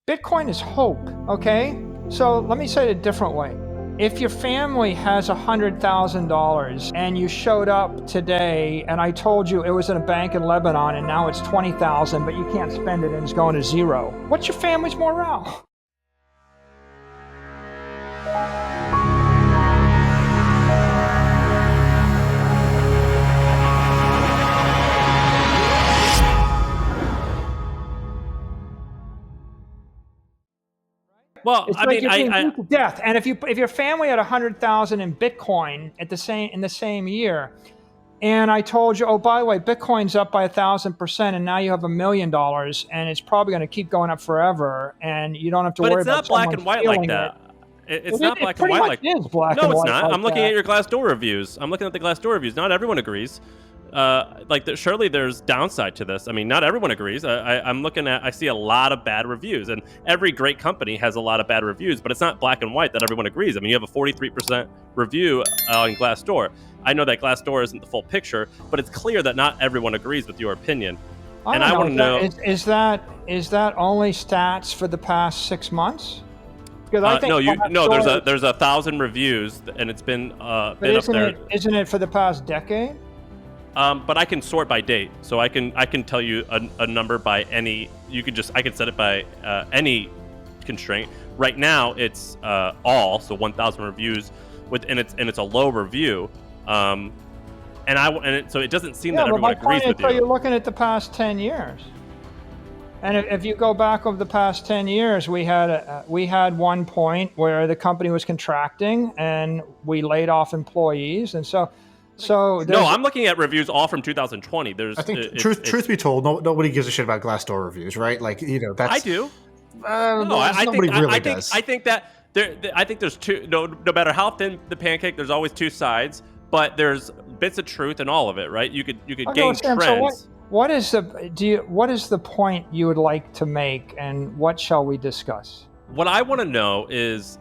Bitcoin is hope, okay? So let me say it a different way. If your family has $100,000 and you showed up today and I told you it was in a bank in Lebanon and now it's 20,000, but you can't spend it and it's going to zero, what's your family's morale? Well, It's I like mean, you're being I beat to death. And if your family had 100,000 in Bitcoin in the same year, and I told you, oh, by the way, Bitcoin's up by 1,000%, and now you have $1 million, and it's probably going to keep going up forever, and you don't have to but worry it's about not black someone and white like stealing it. that. It's not It black and pretty white much like. is black No, and it's white not. like I'm looking that. at your Glassdoor reviews. I'm looking at the Glassdoor reviews. Not everyone agrees. Surely there's downside to this. I mean, not everyone agrees. I see a lot of bad reviews, and every great company has a lot of bad reviews, but it's not black and white that everyone agrees. I mean, you have a 43% review on Glassdoor. I know that Glassdoor isn't the full picture, but it's clear that not everyone agrees with your opinion. I And I want to know, is that only stats for the past 6 months? Because I think no. There's 1,000 reviews, and it's been but up there. isn't it for the past decade? But I can sort by date, so I can tell you a number by any. I can set it by any constraint. Right now, it's all, so 1,000 reviews and it's a low review, so it doesn't seem that everyone agrees with So you. you're looking at the past 10 years, and if you go back over the past 10 years, we had one point where the company was contracting and we laid off employees, and so. No, I'm looking at reviews all from 2020. I think truth be told, nobody gives a shit about Glassdoor reviews, right? Like, that's. I do. Nobody really does. I think that I think there's two. No matter how thin the pancake, there's always two sides. But there's bits of truth in all of it, right? You could gain Sam, trends. So what is the point you would like to make, and what shall we discuss? What I want to know is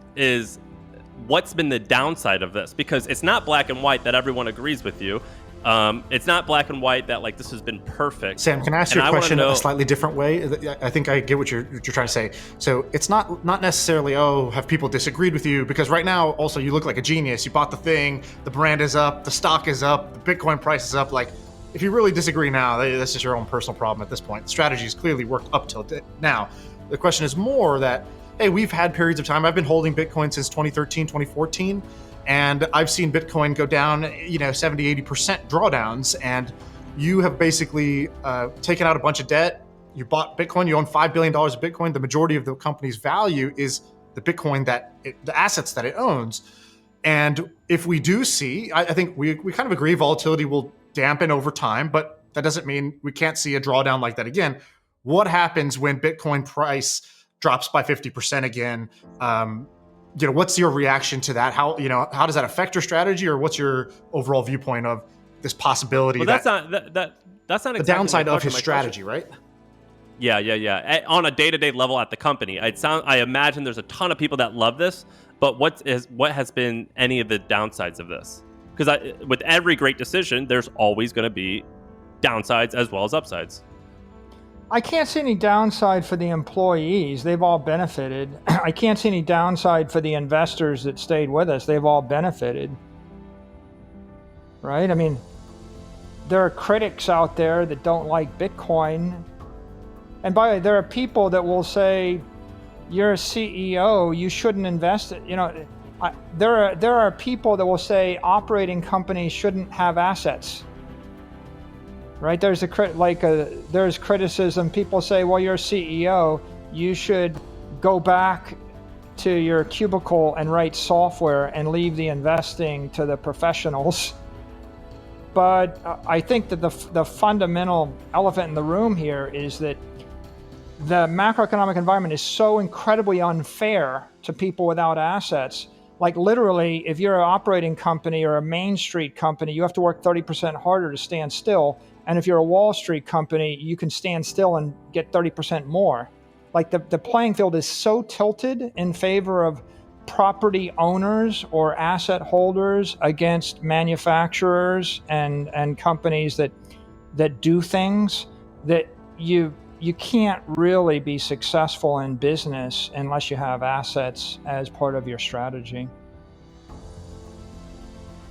what's been the downside of this, because it's not black and white that everyone agrees with you. It's not black and white that like this has been perfect. Sam, can I ask you a question a slightly different way? I think I get what you're trying to say. So it's not necessarily, have people disagreed with you? Because right now, also, you look like a genius. You bought the thing, the brand is up, the stock is up, the Bitcoin price is up. Like, if you really disagree now, this is your own personal problem at this point. The strategy has clearly worked up till now. The question is more that, hey, we've had periods of time. I've been holding Bitcoin since 2013, 2014. And I've seen Bitcoin go down, 70, 80% drawdowns. And you have basically taken out a bunch of debt. You bought Bitcoin. You own $5 billion of Bitcoin. The majority of the company's value is the Bitcoin the assets that it owns. And if we do see, I think we kind of agree volatility will dampen over time, but that doesn't mean we can't see a drawdown like that again. What happens when Bitcoin price drops by 50% again? What's your reaction to that? How does that affect your strategy, or what's your overall viewpoint of this possibility? Well, that's not exactly the downside of his strategy, right? Yeah. On a day-to-day level at the company, I imagine there's a ton of people that love this, but what has been any of the downsides of this? Because with every great decision, there's always going to be downsides as well as upsides. I can't see any downside for the employees. They've all benefited. I can't see any downside for the investors that stayed with us. They've all benefited. Right? I mean, there are critics out there that don't like Bitcoin. And by the way, there are people that will say, you're a CEO, you shouldn't invest it. There are people that will say operating companies shouldn't have assets. Right? There's criticism. People say, well, you're a CEO, you should go back to your cubicle and write software and leave the investing to the professionals. But I think that the fundamental elephant in the room here is that the macroeconomic environment is so incredibly unfair to people without assets. Like, literally, if you're an operating company or a Main Street company, you have to work 30% harder to stand still. And if you're a Wall Street company, you can stand still and get 30% more. Like, the playing field is so tilted in favor of property owners or asset holders against manufacturers and companies that do things that you can't really be successful in business unless you have assets as part of your strategy.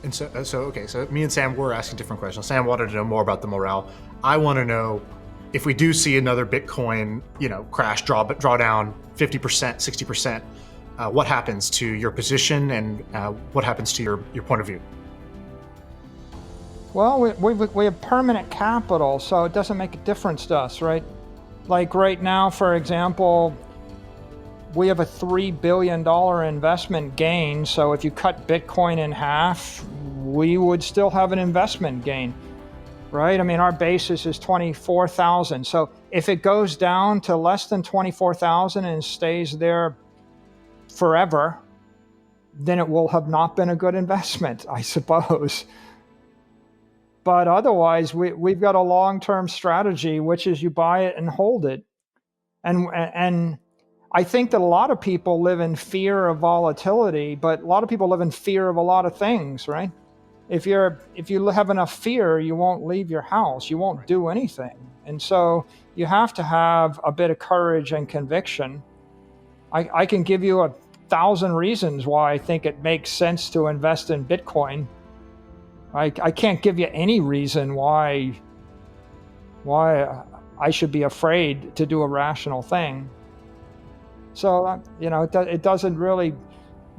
And so me and Sam were asking different questions. Sam wanted to know more about the morale. I want to know if we do see another Bitcoin, crash, draw down 50%, 60%, what happens to your position and what happens to your point of view? Well, we have permanent capital, so it doesn't make a difference to us, right? Like right now, for example, we have a $3 billion investment gain. So if you cut Bitcoin in half, we would still have an investment gain, right? I mean, our basis is 24,000. So if it goes down to less than 24,000 and stays there forever, then it will have not been a good investment, I suppose. But otherwise, we've got a long-term strategy, which is you buy it and hold it. And I think that a lot of people live in fear of volatility, but a lot of people live in fear of a lot of things, right? If you have enough fear, you won't leave your house, you won't do anything. And so you have to have a bit of courage and conviction. I can give you 1,000 reasons why I think it makes sense to invest in Bitcoin. I can't give you any reason why I should be afraid to do a rational thing. So, it doesn't really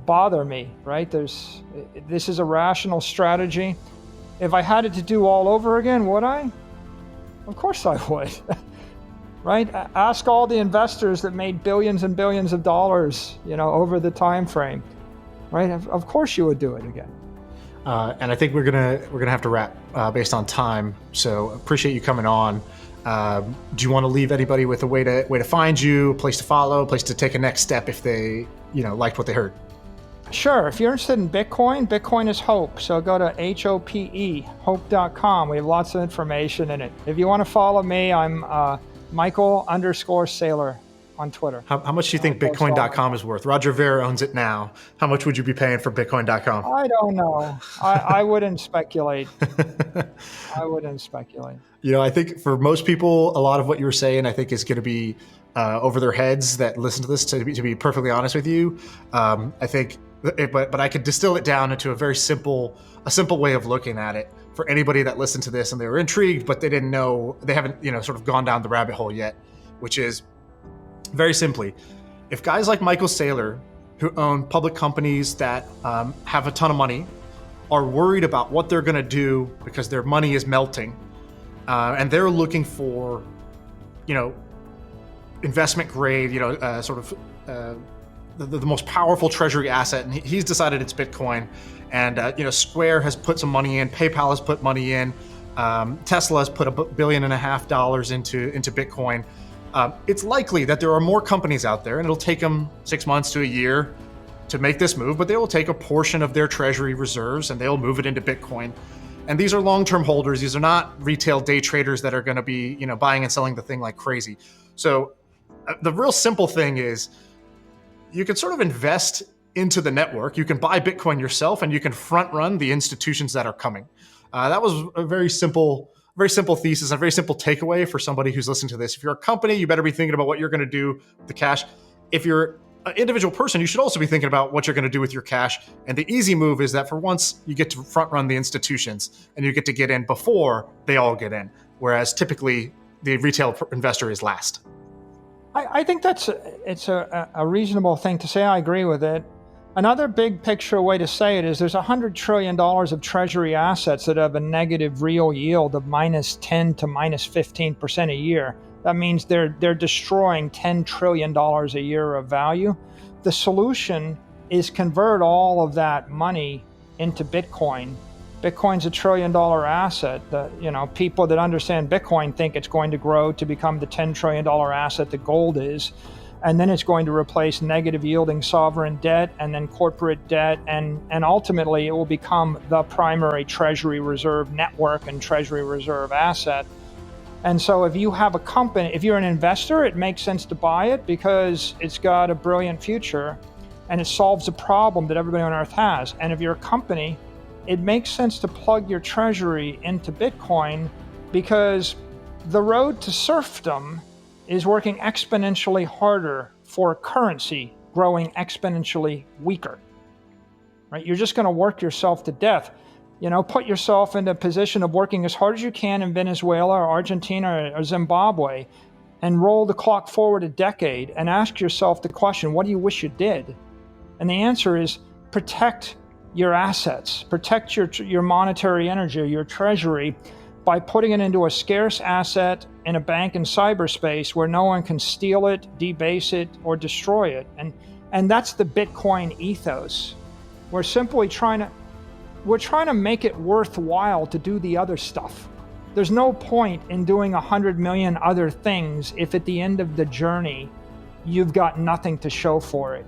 bother me, right? This is a rational strategy. If I had it to do all over again, would I? Of course I would, right? Ask all the investors that made billions and billions of dollars, over the time frame, right? Of course you would do it again. And I think we're gonna have to wrap based on time. So appreciate you coming on. Do you want to leave anybody with a way to find you, a place to follow, a place to take a next step if they liked what they heard? Sure. If you're interested in Bitcoin is Hope. So go to hope.com. We have lots of information in it. If you want to follow me, I'm Michael_Saylor on Twitter. How much do you think Bitcoin.com is worth? Roger Ver owns it now. How much would you be paying for Bitcoin.com? I don't know. I wouldn't speculate. I think for most people, a lot of what you were saying, I think is going to be over their heads that listen to this, to be perfectly honest with you. I think, but I could distill it down into a simple way of looking at it for anybody that listened to this and they were intrigued, but they didn't know, they haven't, sort of gone down the rabbit hole yet, which is very simply, if guys like Michael Saylor, who own public companies that have a ton of money, are worried about what they're going to do because their money is melting, and they're looking for, investment grade, the most powerful treasury asset, and he's decided it's Bitcoin, and Square has put some money in, PayPal has put money in, Tesla has put $1.5 billion into Bitcoin. It's likely that there are more companies out there, and it'll take them 6 months to a year to make this move, but they will take a portion of their treasury reserves and they'll move it into Bitcoin. And these are long-term holders. These are not retail day traders that are going to be, buying and selling the thing like crazy. So the real simple thing is you can sort of invest into the network. You can buy Bitcoin yourself and you can front run the institutions that are coming. That was a very simple thesis, a very simple takeaway for somebody who's listening to this. If you're a company, you better be thinking about what you're going to do with the cash. If you're an individual person, you should also be thinking about what you're going to do with your cash. And the easy move is that for once, you get to front run the institutions and you get to get in before they all get in. Whereas typically the retail investor is last. I think it's a reasonable thing to say. I agree with it. Another big picture way to say it is there's $100 trillion of treasury assets that have a negative real yield of -10 to -15% a year. That means they're destroying $10 trillion a year of value. The solution is convert all of that money into Bitcoin. Bitcoin's $1 trillion asset. People that understand Bitcoin think it's going to grow to become the $10 trillion asset that gold is. And then it's going to replace negative yielding sovereign debt and then corporate debt. And ultimately, it will become the primary treasury reserve network and treasury reserve asset. And so if you have a company, if you're an investor, it makes sense to buy it because it's got a brilliant future and it solves a problem that everybody on earth has. And if you're a company, it makes sense to plug your treasury into Bitcoin because the road to serfdom is working exponentially harder for a currency growing exponentially weaker. Right? You're just going to work yourself to death. Put yourself in a position of working as hard as you can in Venezuela or Argentina or Zimbabwe, and roll the clock forward a decade and ask yourself the question, what do you wish you did? And the answer is protect your assets, protect your monetary energy, your treasury, by putting it into a scarce asset in a bank in cyberspace where no one can steal it, debase it, or destroy it. And that's the Bitcoin ethos. We're simply trying to make it worthwhile to do the other stuff. There's no point in doing 100 million other things if at the end of the journey, you've got nothing to show for it.